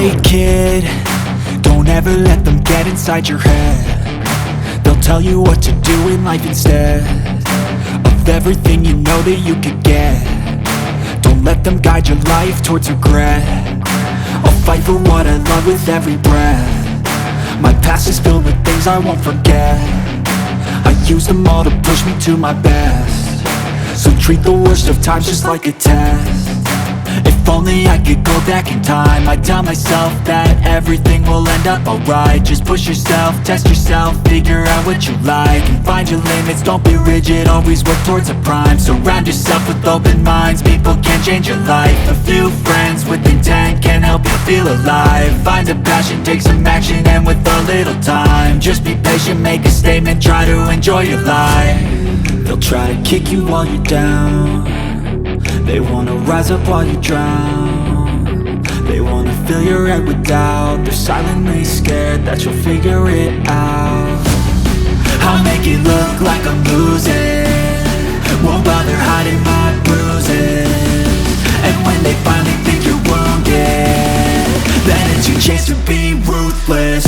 Hey kid, don't ever let them get inside your head. They'll tell you what to do in life instead of everything you know that you could get. Don't let them guide your life towards regret. I'll fight for what I love with every breath. My past is filled with things I won't forget. I use them all to push me to my best. So treat the worst of times just like a test. If only I could go back in time, I'd tell myself that everything will end up alright. Just push yourself, test yourself, figure out what you like, and find your limits, don't be rigid, always work towards a prime. Surround yourself with open minds, people can change your life. A few friends with intent can help you feel alive. Find a passion, take some action, and with a little time, just be patient, make a statement, try to enjoy your life. They'll try to kick you while you're down. They wanna rise up while you drown. They wanna fill your head with doubt. They're silently scared that you'll figure it out. I'll make it look like I'm losing, won't bother hiding my bruises. And when they finally think you're wounded, then it's your chance to be ruthless.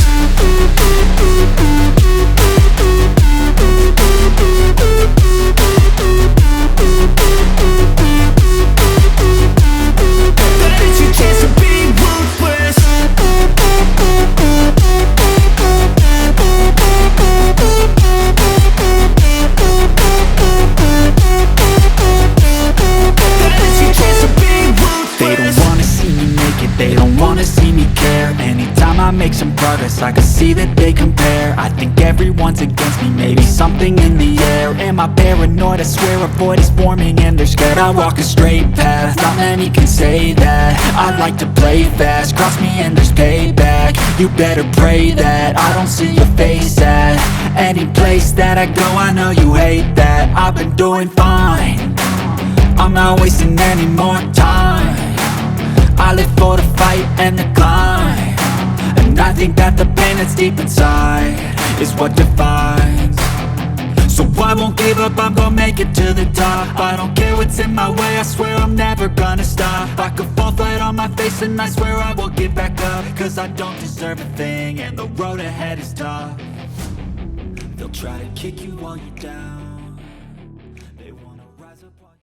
They don't wanna see me care. Anytime I make some progress, I can see that they compare. I think everyone's against me, maybe something in the air. Am I paranoid? I swear a void is forming and they're scared. I walk a straight path, not many can say that. I like to play fast, cross me and there's payback. You better pray that I don't see your face at any place that I go. I know you hate that. I've been doing fine, I'm not wasting any more time. I live for the fight and the climb, and I think that the pain that's deep inside is what defines. So I won't give up, I'm gonna make it to the top. I don't care what's in my way, I swear I'm never gonna stop. I could fall flat on my face and I swear I will get back up, cause I don't deserve a thing and the road ahead is tough. They'll try to kick you while you're down.